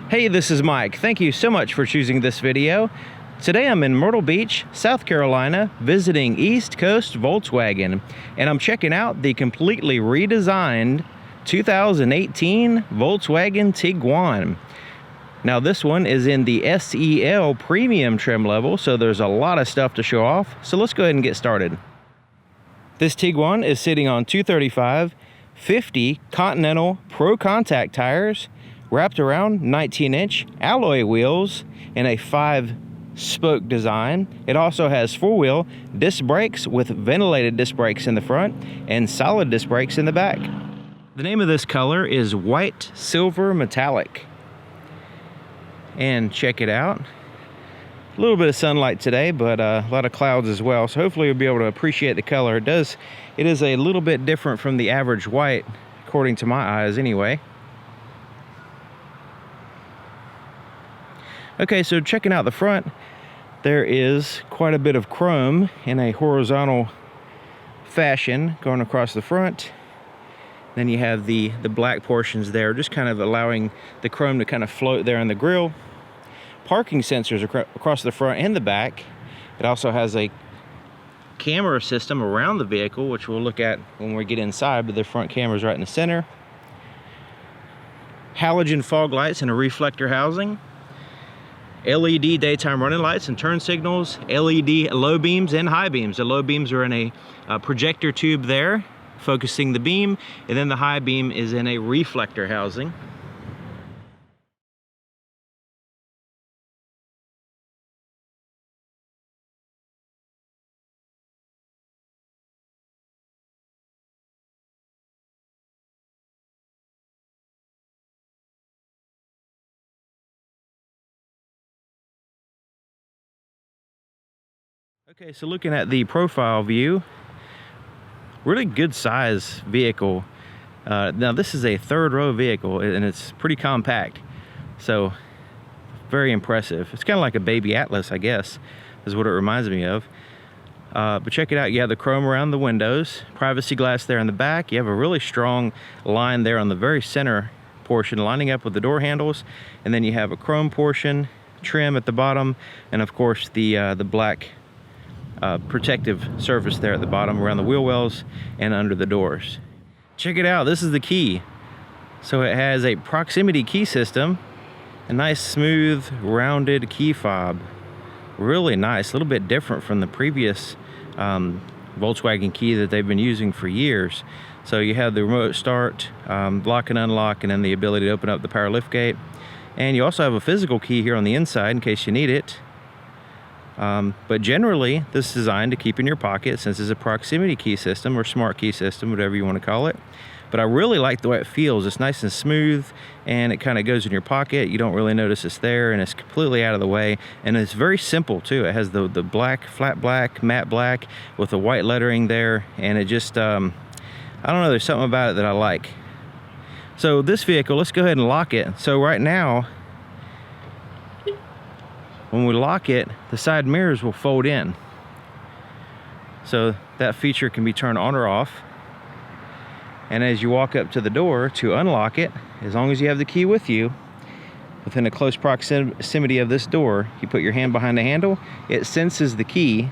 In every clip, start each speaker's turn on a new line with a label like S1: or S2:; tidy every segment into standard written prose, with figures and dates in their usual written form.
S1: Hey, this is Mike. Thank you so much for choosing this video. Today I'm in Myrtle Beach, South Carolina, visiting East Coast Volkswagen, and I'm checking out the completely redesigned 2018 Volkswagen Tiguan. Now this one is in the SEL premium trim level, so there's a lot of stuff to show off, so let's go ahead and get started. This Tiguan is sitting on 235/50 Continental Pro Contact tires, wrapped around 19-inch alloy wheels in a 5-spoke design. It also has 4-wheel disc brakes with ventilated disc brakes in the front and solid disc brakes in the back. The name of this color is White Silver Metallic. And check it out. A little bit of sunlight today, but a lot of clouds as well, so hopefully you'll be able to appreciate the color. It is a little bit different from the average white, according to my eyes anyway. Okay, so checking out the front, there is quite a bit of chrome in a horizontal fashion going across the front. Then you have the black portions there, just kind of allowing the chrome to kind of float there in the grille. Parking sensors across the front and the back. It also has a camera system around the vehicle, which we'll look at when we get inside, but the front camera's right in the center. Halogen fog lights and a reflector housing. LED daytime running lights and turn signals, LED low beams and high beams. The low beams are in a projector tube there, focusing the beam, and then the high beam is in a reflector housing. Okay, so looking at the profile view, really good size vehicle. Now this is a third row vehicle and it's pretty compact, so very impressive. It's kind of like a baby Atlas, I guess, is what it reminds me of. But check it out, you have the chrome around the windows, privacy glass there in the back. You have a really strong line there on the very center portion lining up with the door handles, and then you have a chrome portion, trim at the bottom, and of course the black protective surface there at the bottom around the wheel wells and under the doors. Check it out, this is the key. So it has a proximity key system, a nice smooth rounded key fob. Really nice, a little bit different from the previous Volkswagen key that they've been using for years. So you have the remote start, lock and unlock, and then the ability to open up the power liftgate. And you also have a physical key here on the inside in case you need it. But generally, this is designed to keep in your pocket since it's a proximity key system or smart key system, whatever you want to call it. But I really like the way it feels. It's nice and smooth, and it kind of goes in your pocket. You don't really notice it's there, and it's completely out of the way. And it's very simple too. It has the black, flat black, matte black with the white lettering there, and it just, I don't know, there's something about it that I like. So this vehicle, let's go ahead and lock it. So right now, when we lock it, the side mirrors will fold in. So that feature can be turned on or off. And as you walk up to the door to unlock it, as long as you have the key with you, within a close proximity of this door, you put your hand behind the handle, it senses the key,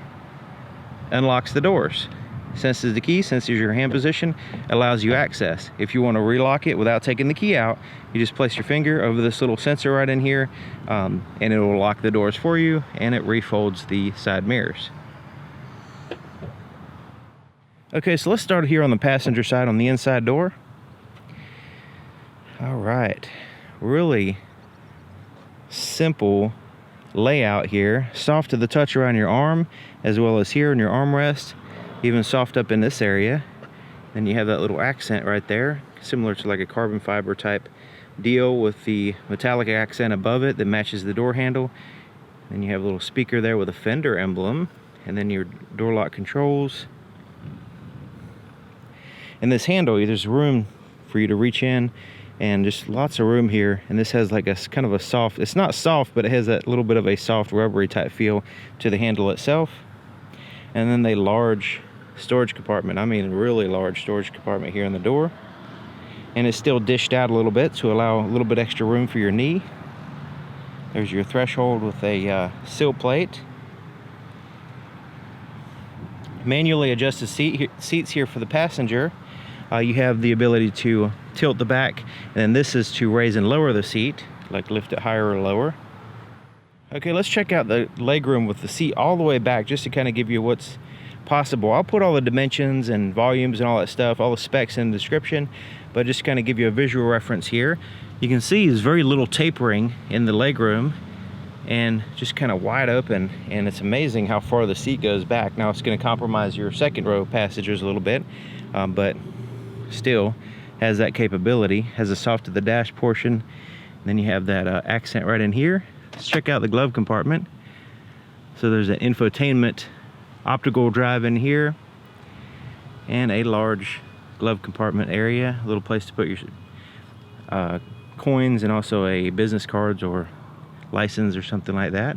S1: unlocks the doors. Senses the key, senses your hand position, allows you access. If you want to relock it without taking the key out, you just place your finger over this little sensor right in here, and it will lock the doors for you, and it refolds the side mirrors. Okay, so let's start here on the passenger side on the inside door. All right, really simple layout here. Soft to the touch around your arm, as well as here in your armrest. Even soft up in this area. Then you have that little accent right there, similar to like a carbon fiber type deal with the metallic accent above it that matches the door handle. Then you have a little speaker there with a fender emblem, and then your door lock controls. And this handle, there's room for you to reach in, and just lots of room here. And this has like a kind of a soft, it's not soft, but it has that little bit of a soft rubbery type feel to the handle itself. And then the large storage compartment, I mean really large storage compartment here in the door. And it's still dished out a little bit to allow a little bit extra room for your knee. There's your threshold with a sill plate. Manually adjusted seats here for the passenger. You have the ability to tilt the back, and then this is to raise and lower the seat, like lift it higher or lower. Okay, let's check out the legroom with the seat all the way back, just to kind of give you what's possible. I'll put all the dimensions and volumes and all that stuff, all the specs in the description, but just kind of give you a visual reference here. You can see there's very little tapering in the legroom, and just kind of wide open, and it's amazing how far the seat goes back. Now it's going to compromise your second row passengers a little bit, but still has that capability. Has a soft to the dash portion, and then you have that accent right in here. Let's check out the glove compartment. So there's an infotainment optical drive in here, and a large glove compartment area, a little place to put your coins, and also a business cards or license or something like that.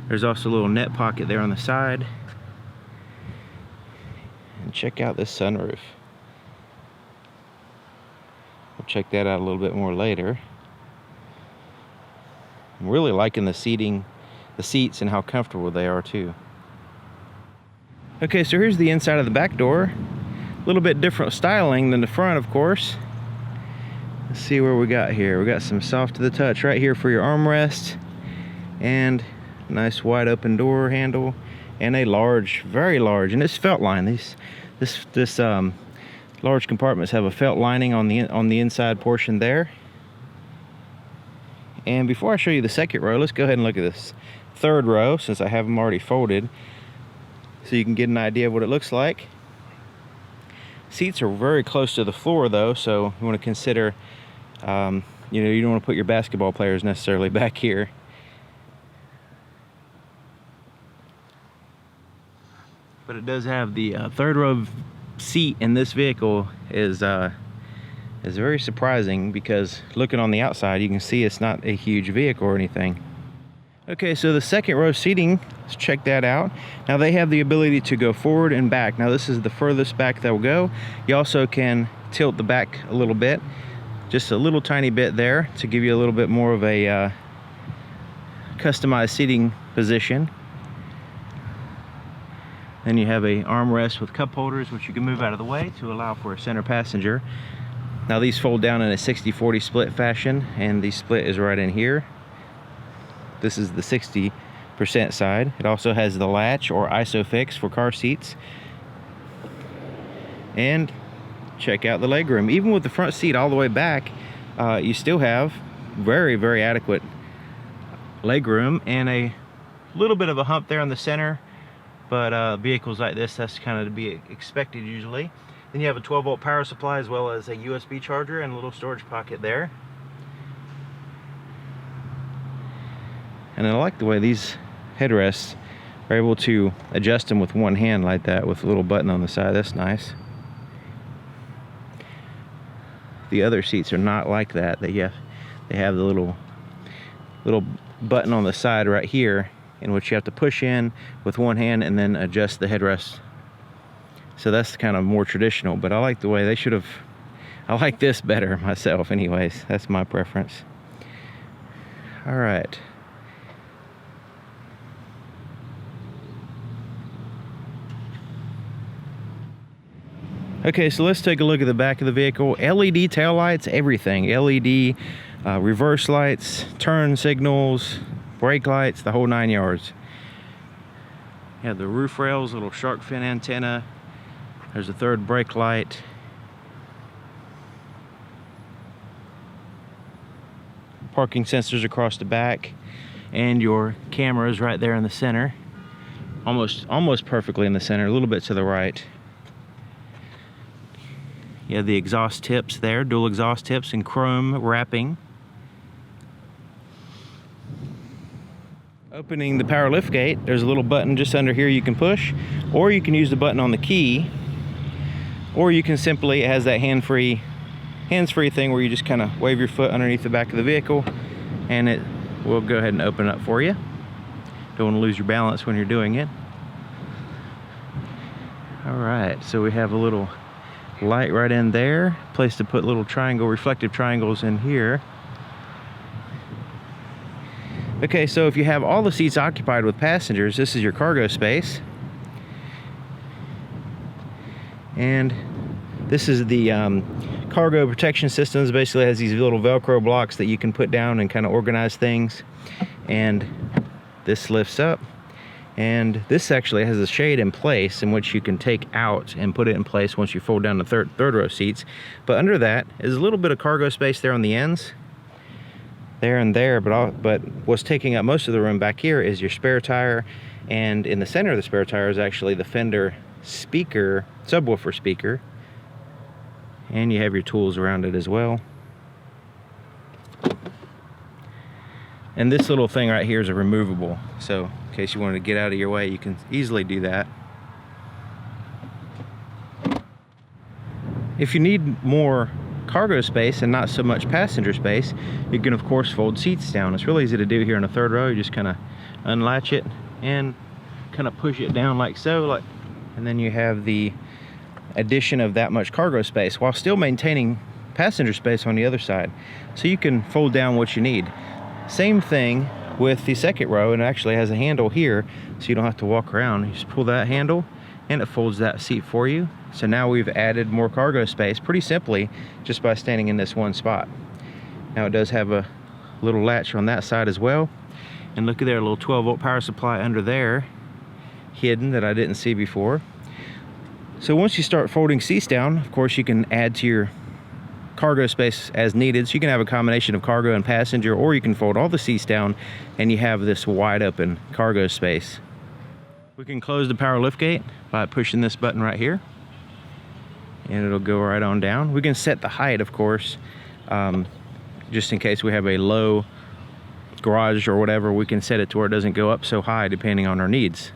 S1: There's also a little net pocket there on the side. And check out this sunroof. We'll check that out a little bit more later. I'm really liking the seats and how comfortable they are too. Okay, so here's the inside of the back door. A little bit different styling than the front, of course. Let's see where we got here. We got some soft to the touch right here for your armrest, and nice wide open door handle, and a large, very large, and it's felt line. This large compartments have a felt lining on the inside portion there. And before I show you the second row, let's go ahead and look at this third row, since I have them already folded, so you can get an idea of what it looks like. Seats are very close to the floor though, so you want to consider, you know, you don't want to put your basketball players necessarily back here. But it does have the third row seat in this vehicle is very surprising, because looking on the outside you can see it's not a huge vehicle or anything. Okay, so the second row seating, let's check that out. Now they have the ability to go forward and back. Now this is the furthest back they'll go. You also can tilt the back a little bit, just a little tiny bit there, to give you a little bit more of a customized seating position. Then you have a armrest with cup holders, which you can move out of the way to allow for a center passenger. Now these fold down in a 60-40 split fashion, and the split is right in here. This is the 60% side. It also has the latch or ISOFIX for car seats. And check out the legroom. Even with the front seat all the way back, you still have very, very adequate legroom, and a little bit of a hump there in the center. But vehicles like this, that's kind of to be expected usually. Then you have a 12-volt power supply, as well as a USB charger and a little storage pocket there. And I like the way these headrests are able to adjust them with one hand like that, with a little button on the side. That's nice. The other seats are not like that. They have the little button on the side right here, in which you have to push in with one hand and then adjust the headrest. So that's kind of more traditional, but I like the way I like this better myself anyways. That's my preference. All right. Okay, so let's take a look at the back of the vehicle. LED taillights, everything. LED reverse lights, turn signals, brake lights, the whole 9 yards. You have the roof rails, little shark fin antenna. There's a third brake light. Parking sensors across the back, and your cameras right there in the center. Almost perfectly in the center, a little bit to the right. You have the exhaust tips there, dual exhaust tips and chrome wrapping. Opening the power liftgate, there's a little button just under here you can push, or you can use the button on the key, or you can simply, it has that hands-free thing where you just kind of wave your foot underneath the back of the vehicle, and it will go ahead and open it up for you. Don't want to lose your balance when you're doing it. All right, so we have a little light right in there. Place to put little triangle, reflective triangles in here. Okay, so if you have all the seats occupied with passengers, this is your cargo space. And this is the cargo protection systems. Basically has these little Velcro blocks that you can put down and kind of organize things. And this lifts up. And this actually has a shade in place in which you can take out and put it in place once you fold down the third row seats. But under that is a little bit of cargo space there on the ends. There and there, but what's taking up most of the room back here is your spare tire, and in the center of the spare tire is actually the Fender speaker, subwoofer speaker, and you have your tools around it as well. And this little thing right here is a removable, so in case you wanted to get out of your way, you can easily do that. If you need more cargo space and not so much passenger space, you can of course fold seats down. It's really easy to do here in the third row. You just kind of unlatch it and kind of push it down like so, and then you have the addition of that much cargo space while still maintaining passenger space on the other side. So you can fold down what you need. Same thing with the second row, and it actually has a handle here so you don't have to walk around. You just pull that handle and it folds that seat for you. So now we've added more cargo space pretty simply just by standing in this one spot. Now it does have a little latch on that side as well. And look at there, a little 12-volt power supply under there, hidden, that I didn't see before. So once you start folding seats down, of course you can add to your cargo space as needed. So you can have a combination of cargo and passenger, or you can fold all the seats down and you have this wide open cargo space. We can close the power liftgate by pushing this button right here, and it'll go right on down. We can set the height, of course, just in case we have a low garage or whatever. We can set it to where it doesn't go up so high depending on our needs.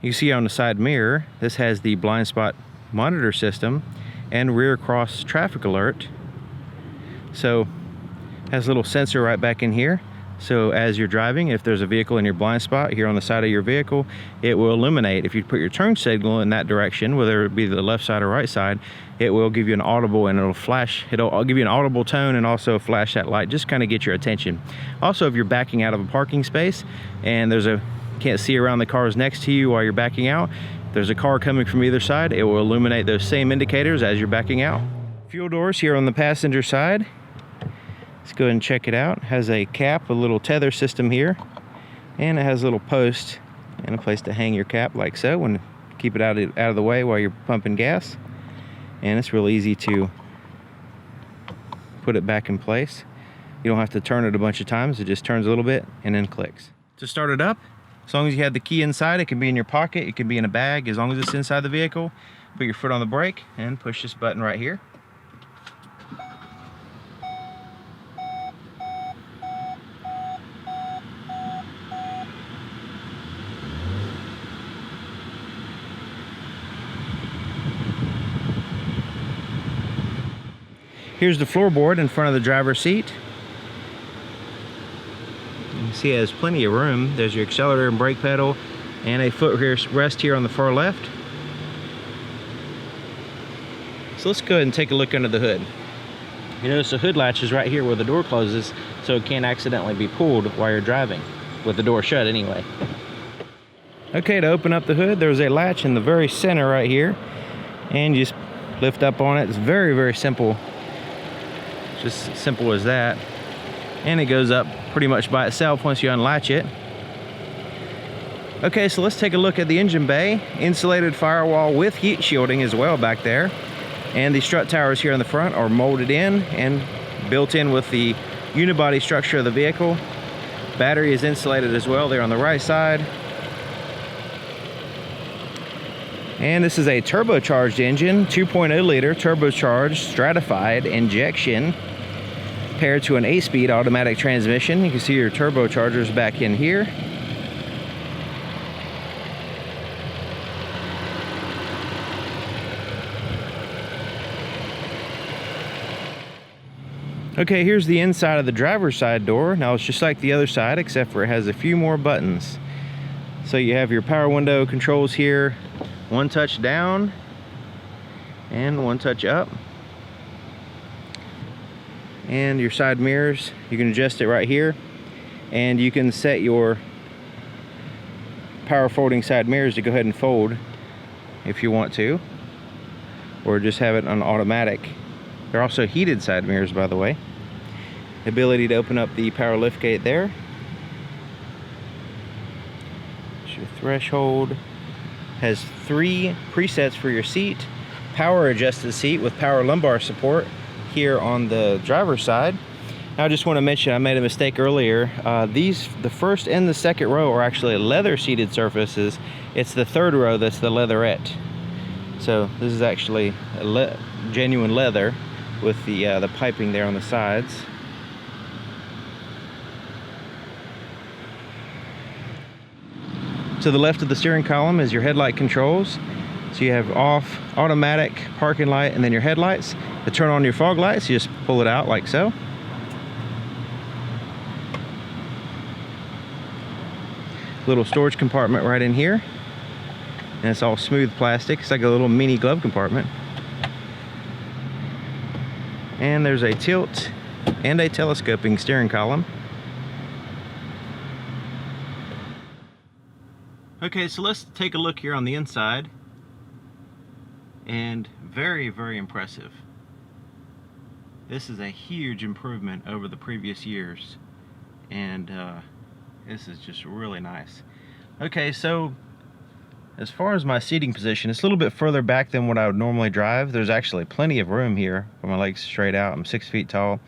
S1: You see on the side mirror, this has the blind spot monitor system and rear cross traffic alert. So it has a little sensor right back in here. So as you're driving, if there's a vehicle in your blind spot here on the side of your vehicle, it will illuminate. If you put your turn signal in that direction, whether it be the left side or right side, it will give you an audible, and it'll flash. It'll give you an audible tone and also flash that light, just kind of get your attention. Also, if you're backing out of a parking space and can't see around the cars next to you while you're backing out, there's a car coming from either side, it will illuminate those same indicators as you're backing out. Fuel doors here on the passenger side. Let's go ahead and check it out. It has a cap, a little tether system here, and it has a little post and a place to hang your cap like so, and keep it out of the way while you're pumping gas. And it's real easy to put it back in place. You don't have to turn it a bunch of times. It just turns a little bit and then clicks. To start it up, as long as you have the key inside, it can be in your pocket, it can be in a bag, as long as it's inside the vehicle. Put your foot on the brake and push this button right here. Here's the floorboard in front of the driver's seat. You can see it has plenty of room. There's your accelerator and brake pedal and a footrest here on the far left. So let's go ahead and take a look under the hood. You notice the hood latch is right here where the door closes, so it can't accidentally be pulled while you're driving, with the door shut anyway. Okay, to open up the hood, there's a latch in the very center right here, and you just lift up on it. It's very, very simple. Just as simple as that. And it goes up pretty much by itself once you unlatch it. Okay, so let's take a look at the engine bay. Insulated firewall with heat shielding as well back there. And the strut towers here in the front are molded in and built in with the unibody structure of the vehicle. Battery is insulated as well there on the right side. And this is a turbocharged engine, 2.0 liter turbocharged stratified injection, paired to an 8-speed automatic transmission. You can see your turbochargers back in here. Okay, here's the inside of the driver's side door. Now it's just like the other side, except for it has a few more buttons. So you have your power window controls here, one touch down, and one touch up. And your side mirrors, you can adjust it right here, and you can set your power folding side mirrors to go ahead and fold if you want to, or just have it on automatic. They're also heated side mirrors, by the way. The ability to open up the power liftgate there. It's your threshold. Has 3 presets for your seat. Power adjusted seat with power lumbar support here on the driver's side. Now I just want to mention, I made a mistake earlier. The first and the second row are actually leather seated surfaces. It's the third row that's the leatherette. So this is actually genuine leather with the piping there on the sides. To the left of the steering column is your headlight controls. So you have off, automatic, parking light, and then your headlights. To turn on your fog lights, you just pull it out like so. Little storage compartment right in here. And it's all smooth plastic. It's like a little mini glove compartment. And there's a tilt and a telescoping steering column. Okay, so let's take a look here on the inside. And very, very impressive. This is a huge improvement over the previous years. And this is just really nice. Okay, so as far as my seating position, it's a little bit further back than what I would normally drive. There's actually plenty of room here for my legs straight out. I'm 6 feet tall,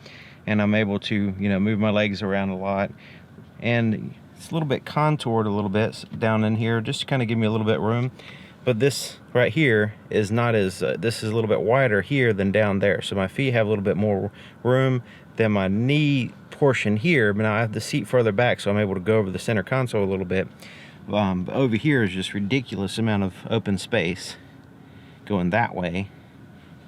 S1: and I'm able to, move my legs around a lot. And it's a little bit contoured a little bit down in here, just to kind of give me a little bit of room. But this right here is not as, this is a little bit wider here than down there. So my feet have a little bit more room than my knee portion here. But now I have the seat further back, so I'm able to go over the center console a little bit. But over here is just ridiculous amount of open space going that way.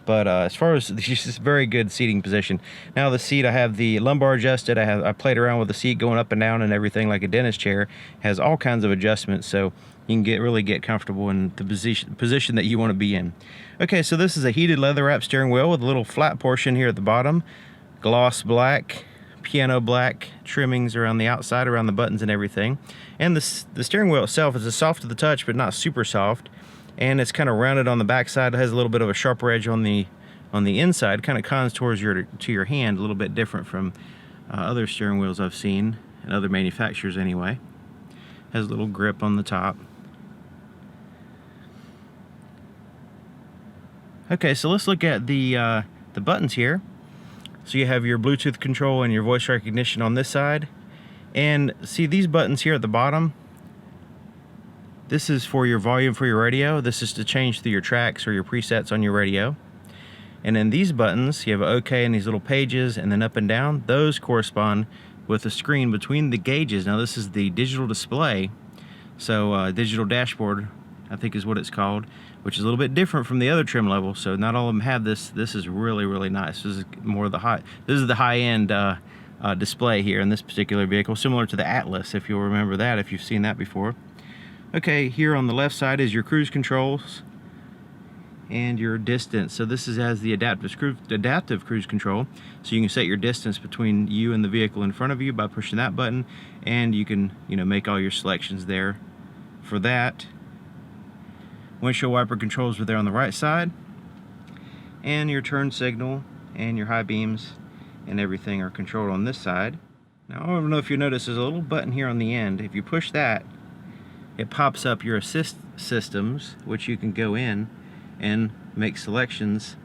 S1: But as far as this is very good seating position. Now the seat, I have the lumbar adjusted. I played around with the seat going up and down and everything like a dentist chair. Has all kinds of adjustments, so you can really get comfortable in the position that you want to be in. Okay, so this is a heated leather wrap steering wheel with a little flat portion here at the bottom. Gloss black, piano black trimmings around the outside, around the buttons and everything. And the steering wheel itself is soft to the touch, but not super soft. And it's kind of rounded on the back side. It has a little bit of a sharper edge on the inside. Kind of contours to your hand, a little bit different from other steering wheels I've seen, and other manufacturers anyway. Has a little grip on the top. Okay, so let's look at the buttons here. So you have your Bluetooth control and your voice recognition on this side. And see these buttons here at the bottom? This is for your volume for your radio. This is to change through your tracks or your presets on your radio. And then these buttons, you have OK and these little pages, and then up and down, those correspond with the screen between the gauges. Now this is the digital display, so digital dashboard, I think is what it's called, which is a little bit different from the other trim level. So not all of them have this. This is really, really nice. This is more of the high-end display here in this particular vehicle, similar to the Atlas, if you'll remember that, if you've seen that before. Okay, here on the left side is your cruise controls and your distance. So this has the adaptive cruise control, so you can set your distance between you and the vehicle in front of you by pushing that button, and you can make all your selections there for that. Windshield wiper controls are there on the right side, and your turn signal and your high beams and everything are controlled on this side. Now I don't know if you notice there's a little button here on the end. If you push that, it pops up your assist systems, which you can go in and make selections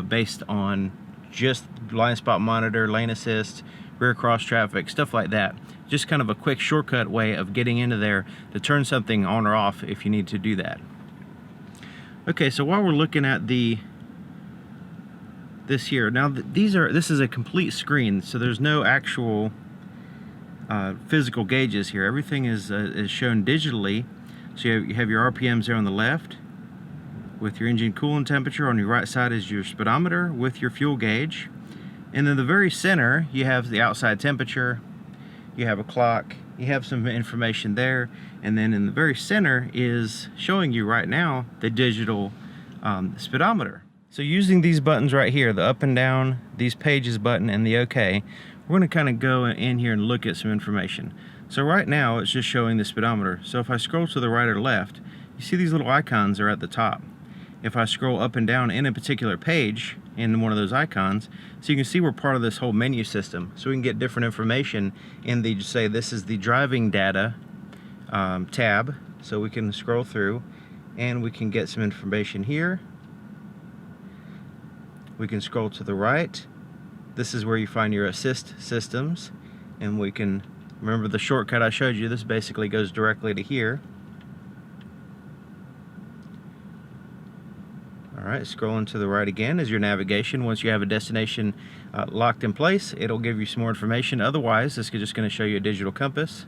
S1: based on just blind spot monitor, lane assist, rear cross traffic, stuff like that. Just kind of a quick shortcut way of getting into there to turn something on or off if you need to do that. Okay, so while we're looking at this here, now this is a complete screen, so there's no actual physical gauges here. Everything is shown digitally. So you have your RPMs there on the left with your engine coolant temperature. On your right side is your speedometer with your fuel gauge. And in the very center, you have the outside temperature, you have a clock, you have some information there, and then in the very center is showing you right now the digital speedometer. So using these buttons right here, the up and down, these pages button, and the OK, we're going to kind of go in here and look at some information. So right now it's just showing the speedometer. So if I scroll to the right or left, you see these little icons are at the top. If I scroll up and down in a particular page in one of those icons, so you can see we're part of this whole menu system. So we can get different information in the, just say this is the driving data tab. So we can scroll through and we can get some information here. We can scroll to the right. This is where you find your assist systems, and we can remember the shortcut I showed you. This basically goes directly to here. Alright, scrolling to the right again is your navigation. Once you have a destination locked in place, it'll give you some more information. Otherwise, this is just going to show you a digital compass.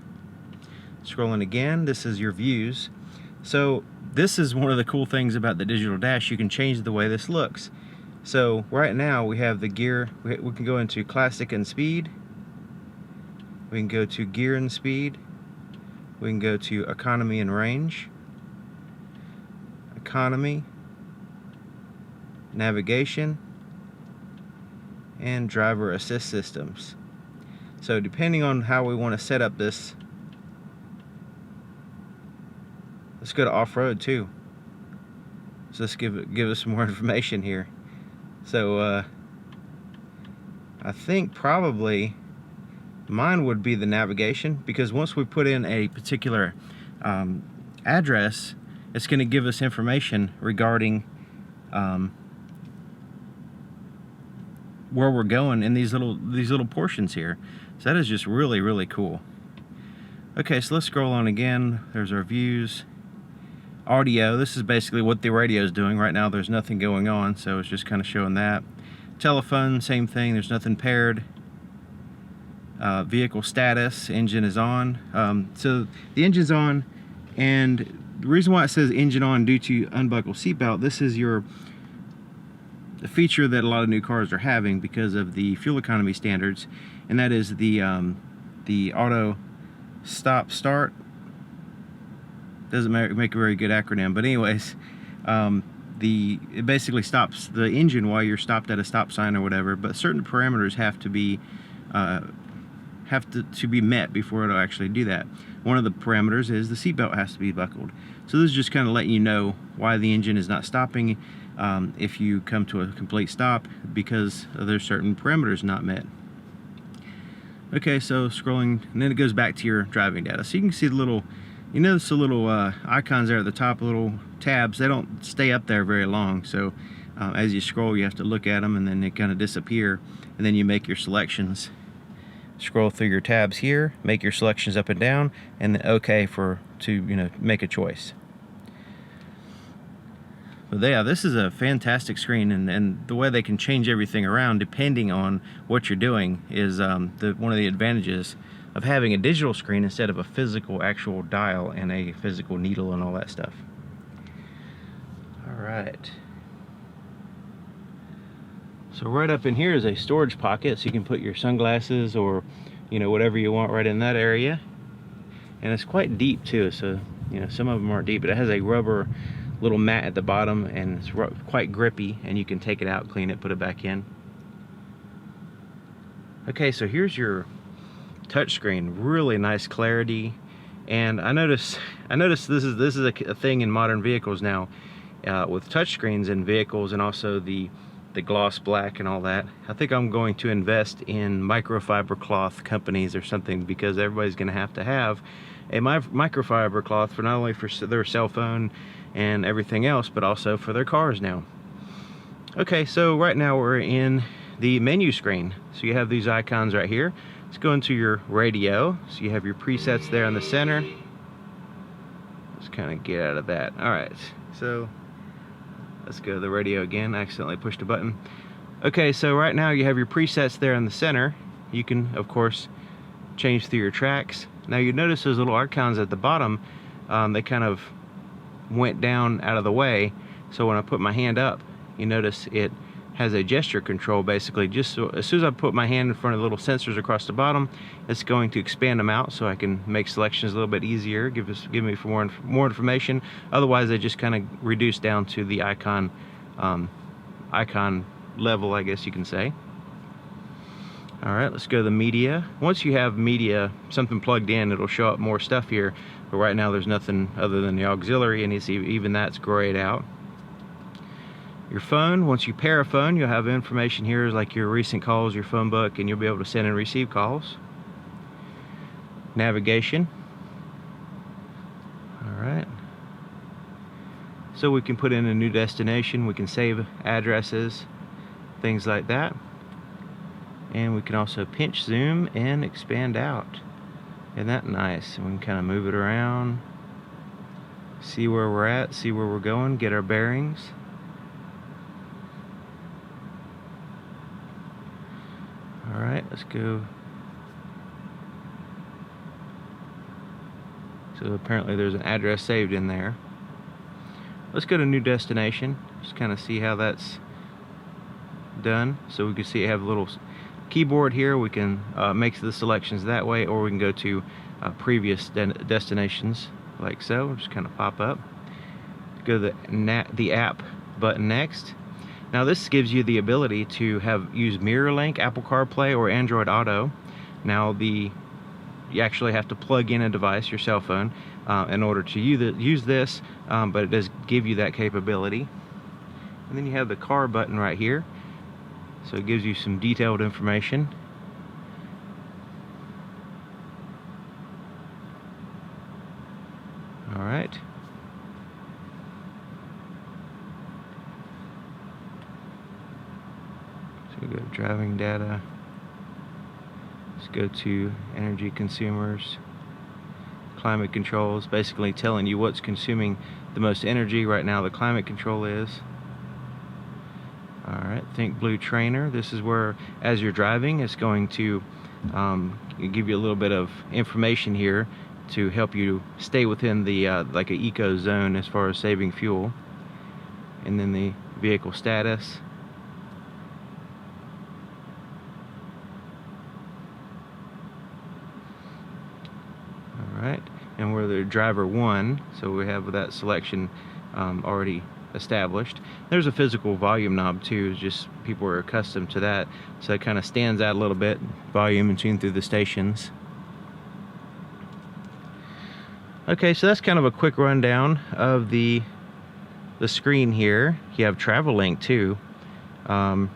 S1: Scrolling again, this is your views. So this is one of the cool things about the digital dash. You can change the way this looks. So right now we have the gear. We can go into classic and speed. We can go to gear and speed. We can go to economy and range. Economy, navigation, and driver assist systems. So depending on how we want to set up this, let's go to off-road too. So let's give us some more information here. So I think probably mine would be the navigation, because once we put in a particular address, it's going to give us information regarding where we're going in these little portions here. So that is just really, really cool. Okay, so let's scroll on again. There's our views. Audio, this is basically what the radio is doing. Right now there's nothing going on, so it's just kind of showing that. Telephone, same thing, there's nothing paired. Vehicle status, engine is on. So the engine's on, and the reason why it says engine on due to unbuckle seatbelt, this is the feature that a lot of new cars are having because of the fuel economy standards, and that is the auto stop start. Doesn't make a very good acronym, but anyways, it basically stops the engine while you're stopped at a stop sign or whatever. But certain parameters have to be met before it'll actually do that. One of the parameters is the seatbelt has to be buckled. So this is just kind of letting you know why the engine is not stopping if you come to a complete stop, because there's certain parameters not met. Okay, so scrolling, and then it goes back to your driving data. So you can see the little, you notice the little icons there at the top, little tabs. They don't stay up there very long. So as you scroll, you have to look at them, and then they kind of disappear, and then you make your selections. Scroll through your tabs here, make your selections up and down, and then OK to make a choice. But yeah, this is a fantastic screen, and the way they can change everything around depending on what you're doing is one of the advantages of having a digital screen instead of a physical actual dial and a physical needle and all that stuff. All right. So right up in here is a storage pocket, so you can put your sunglasses or whatever you want right in that area. And it's quite deep too, so some of them aren't deep, but it has a rubber little mat at the bottom, and it's quite grippy, and you can take it out, clean it, put it back in. Okay, so here's your touchscreen. Really nice clarity, and I noticed this is a thing in modern vehicles now, with touchscreens in vehicles, and also the gloss black and all that. I think I'm going to invest in microfiber cloth companies or something, because everybody's going to have a microfiber cloth for not only for their cell phone and everything else, but also for their cars now. Okay, so right now we're in the menu screen. So you have these icons right here. Let's go into your radio. So you have your presets there in the center. Let's kind of get out of that. All right, so let's go to the radio again. I accidentally pushed a button. Okay, so right now you have your presets there in the center. You can, of course, change through your tracks. Now you notice those little icons at the bottom, they kind of went down out of the way. So when I put my hand up, you notice it has a gesture control, basically. Just so as soon as I put my hand in front of the little sensors across the bottom, it's going to expand them out so I can make selections a little bit easier, give me for more information. Otherwise, they just kind of reduce down to the icon level, I guess you can say. All right, let's go to the media. Once you have media, something plugged in, it'll show up more stuff here. But right now, there's nothing other than the auxiliary, and even that's grayed out. Your phone, once you pair a phone, you'll have information here like your recent calls, your phone book, and you'll be able to send and receive calls. Navigation. All right. So we can put in a new destination, we can save addresses, things like that. And we can also pinch zoom and expand out. Isn't that nice? And we can kind of move it around, see where we're at, see where we're going, get our bearings. All right, let's go. So apparently there's an address saved in there. Let's go to new destination, just kind of see how that's done. So we can see I have a little keyboard here. We can make the selections that way, or we can go to previous destinations like so. Just kind of pop up. Go to the app button next. Now this gives you the ability to use Mirrorlink, Apple CarPlay, or Android Auto. Now you actually have to plug in a device, your cell phone, in order to use this, but it does give you that capability. And then you have the car button right here. So it gives you some detailed information. All right. So we go to driving data. Let's go to energy consumers. Climate controls, basically telling you what's consuming the most energy. Right now the climate control is. Alright, Think Blue Trainer. This is where, as you're driving, it's going to give you a little bit of information here to help you stay within the like an eco zone as far as saving fuel. And then the vehicle status. Alright, and we're the driver 1, so we have that selection already established. There's a physical volume knob too, just people are accustomed to that, so it kind of stands out a little bit, volume and tune through the stations. Okay, so that's kind of a quick rundown of the screen here. You have travel link too. Let's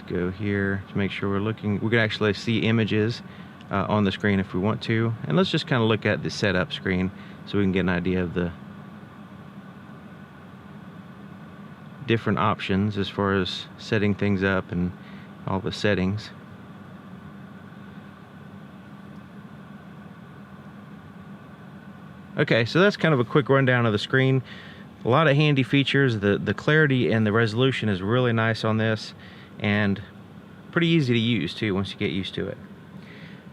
S1: go here to make sure we're looking. We can actually see images on the screen if we want to, and let's just kind of look at the setup screen so we can get an idea of the different options as far as setting things up and all the settings. Okay, so that's kind of a quick rundown of the screen. A lot of handy features. The clarity and the resolution is really nice on this, and pretty easy to use too once you get used to it.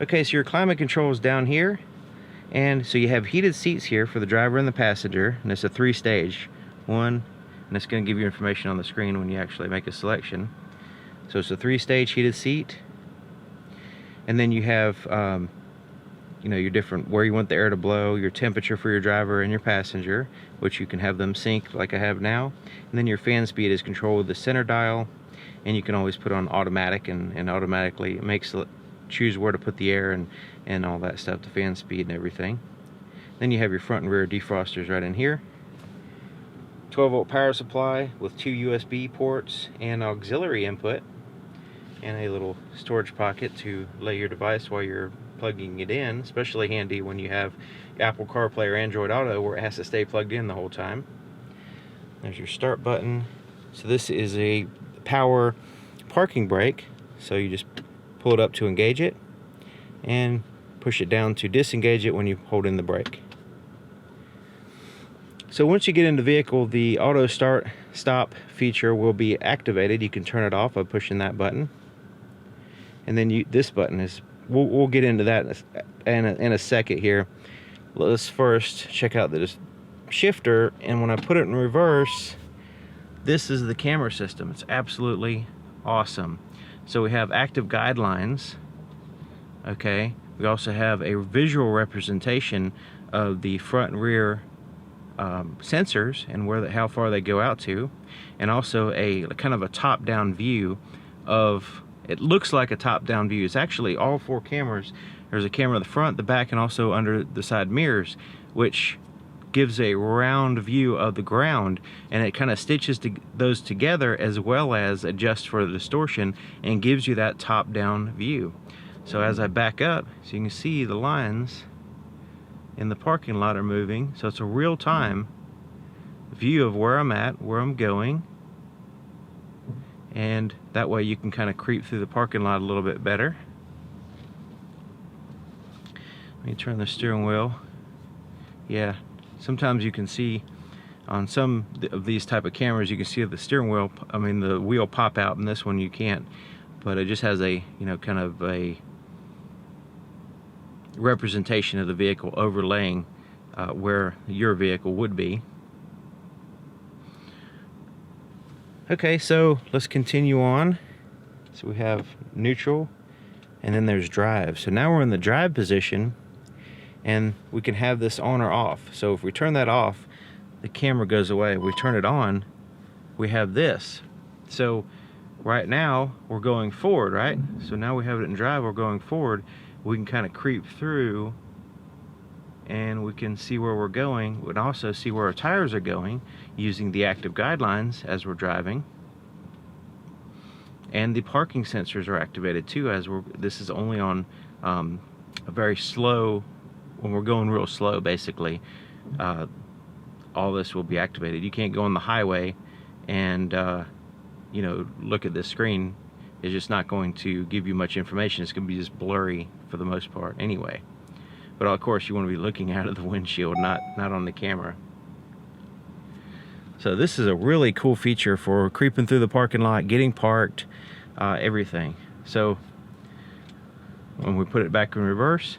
S1: Okay, so your climate control is down here, and so you have heated seats here for the driver and the passenger, and it's a 3-stage. One, and it's going to give you information on the screen when you actually make a selection. So it's a 3-stage heated seat, and then you have you know, your different, where you want the air to blow, your temperature for your driver and your passenger, which you can have them sync like I have now. And then your fan speed is controlled with the center dial, and you can always put on automatic, and automatically it makes choose where to put the air and all that stuff, the fan speed and everything. Then you have your front and rear defrosters right in here. 12-volt power supply with 2 USB ports and auxiliary input, and a little storage pocket to lay your device while you're plugging it in, especially handy when you have Apple CarPlay or Android Auto where it has to stay plugged in the whole time. There's your start button. So this is a power parking brake, so you just pull it up to engage it and push it down to disengage it when you hold in the brake. So once you get in the vehicle, the auto start stop feature will be activated. You can turn it off by pushing that button, and then this button is, we'll get into that in a second here. Let's first check out the shifter, and when I put it in reverse, this is the camera system. It's absolutely awesome. So we have active guidelines, okay? We also have a visual representation of the front and rear sensors and how far they go out to, and also a kind of a top-down view of, it looks like a top-down view. It's actually all 4 cameras. There's a camera in the front, the back, and also under the side mirrors, which gives a round view of the ground, and it kind of stitches those together as well as adjusts for the distortion and gives you that top-down view. So as I back up, so you can see the lines in the parking lot are moving, so it's a real-time view of where I'm at, where I'm going, and that way you can kind of creep through the parking lot a little bit better. Let me turn the steering wheel. Yeah, sometimes you can see on some of these type of cameras, you can see the steering wheel, the wheel pop out, and this one you can't, but it just has a, kind of a representation of the vehicle overlaying where your vehicle would be. Okay, so let's continue on. So we have neutral, and then there's drive. So now we're in the drive position, and we can have this on or off. So if we turn that off, the camera goes away. If we turn it on, we have this. So right now we're going forward, right? So now we have it in drive, we're going forward. We can kind of creep through, and we can see where we're going. We can also see where our tires are going using the active guidelines as we're driving. And the parking sensors are activated too, as this is only on a very slow, when we're going real slow basically, all this will be activated. You can't go on the highway and look at this screen. It's just not going to give you much information. It's going to be just blurry for the most part anyway. But of course you want to be looking out of the windshield, not on the camera. So this is a really cool feature for creeping through the parking lot, getting parked, everything. So when we put it back in reverse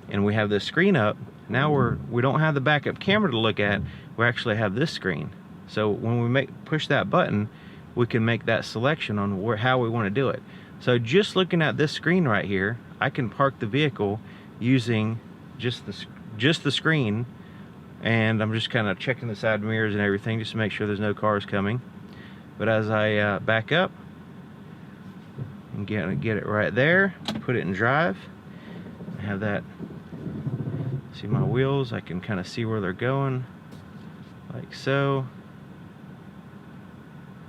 S1: and we have this screen up, now we don't have the backup camera to look at, we actually have this screen. So when we push that button, we can make that selection on how we want to do it. So just looking at this screen right here, I can park the vehicle using just the screen, and I'm just kind of checking the side mirrors and everything just to make sure there's no cars coming. But as I back up and get it right there, put it in drive, I have that, see my wheels, I can kind of see where they're going, like so.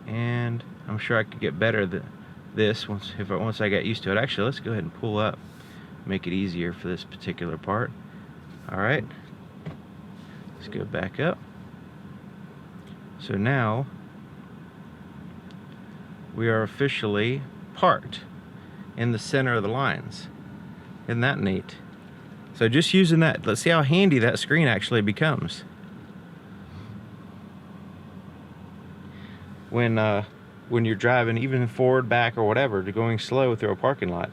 S1: And I'm sure I could get better at this once I got used to it. Actually, let's go ahead and pull up, make it easier for this particular part. Alright, let's go back up. So now we are officially parked in the center of the lines. Isn't that neat? So just using that, let's see how handy that screen actually becomes. When you're driving, even forward, back, or whatever, going slow through a parking lot.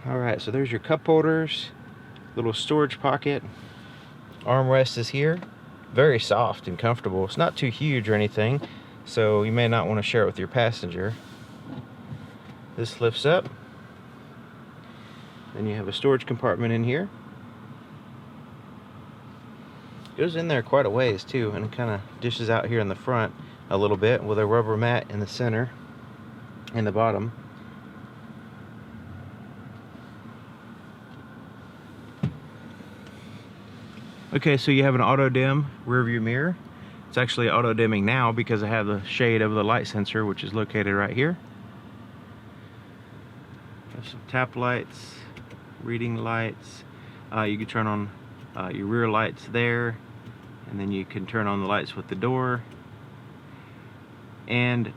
S1: Alright, so there's your cup holders, little storage pocket. Armrest is here. Very soft and comfortable. It's not too huge or anything, so you may not want to share it with your passenger. This lifts up. Then you have a storage compartment in here. Goes in there quite a ways too, and it kind of dishes out here in the front a little bit with a rubber mat in the center and the bottom. Okay, so you have an auto dim rear view mirror. It's actually auto dimming now because I have the shade of the light sensor, which is located right here. Have some tap lights, reading lights. You can turn on your rear lights there, and then you can turn on the lights with the door, and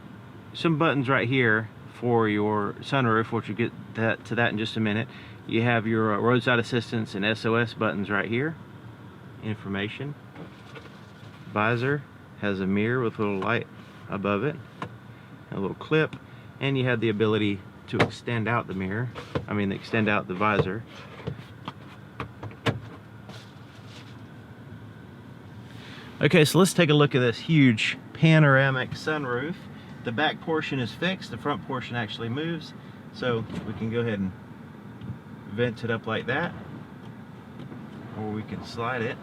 S1: some buttons right here for your sunroof, which we'll get to that in just a minute. You have your roadside assistance and SOS buttons right here. Information. Visor has a mirror with a little light above it, a little clip, and you have the ability to extend out the mirror, extend out the visor. Okay, so let's take a look at this huge panoramic sunroof. The back portion is fixed, the front portion actually moves, so we can go ahead and vent it up like that, or we can slide it.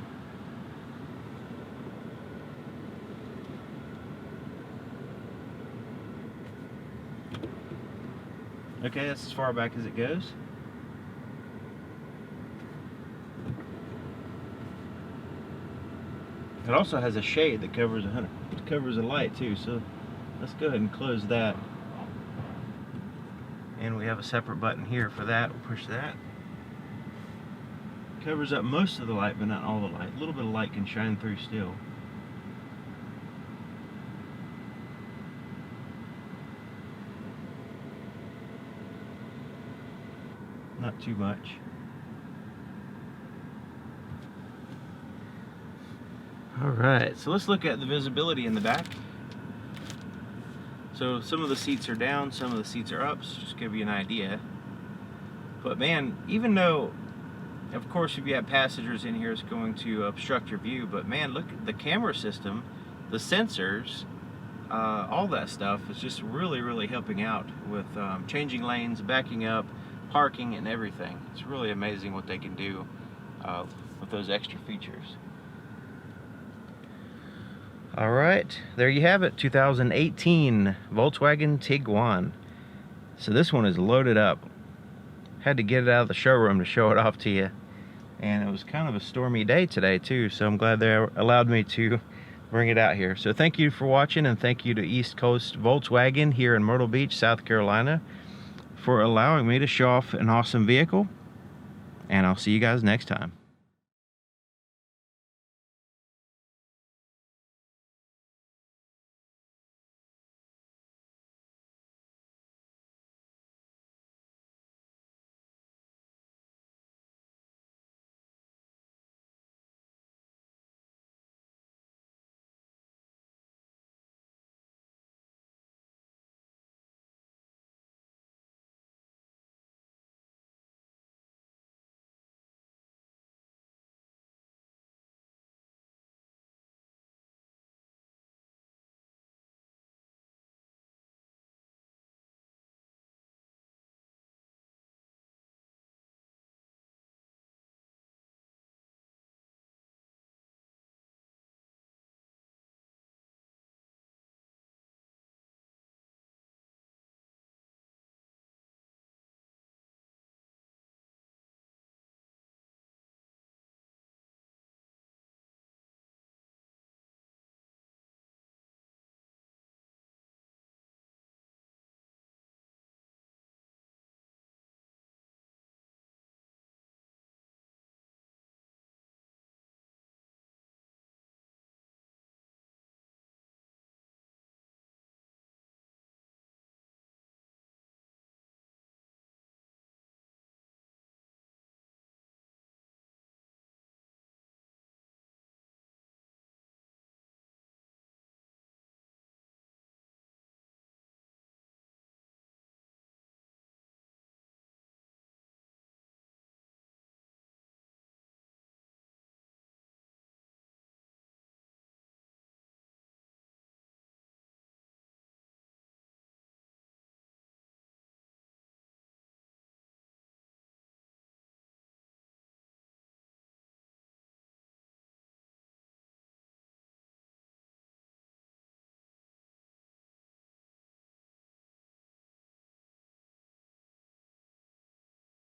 S1: Okay, that's as far back as it goes. It also has a shade that covers a light too, so let's go ahead and close that. And we have a separate button here for that. We'll push that. Covers up most of the light, but not all the light. A little bit of light can shine through still. Not too much. Alright, so let's look at the visibility in the back. So some of the seats are down, some of the seats are up, so just to give you an idea. But man, even though, of course, if you have passengers in here, it's going to obstruct your view, but man, look at the camera system, the sensors, all that stuff is just really helping out with changing lanes, backing up, parking, and everything. It's really amazing what they can do with those extra features. Alright, there you have it, 2018 Volkswagen Tiguan. So this one is loaded up. Had to get it out of the showroom to show it off to you. And it was kind of a stormy day today too, so I'm glad they allowed me to bring it out here. So thank you for watching, and thank you to East Coast Volkswagen here in Myrtle Beach, South Carolina, for allowing me to show off an awesome vehicle. And I'll see you guys next time.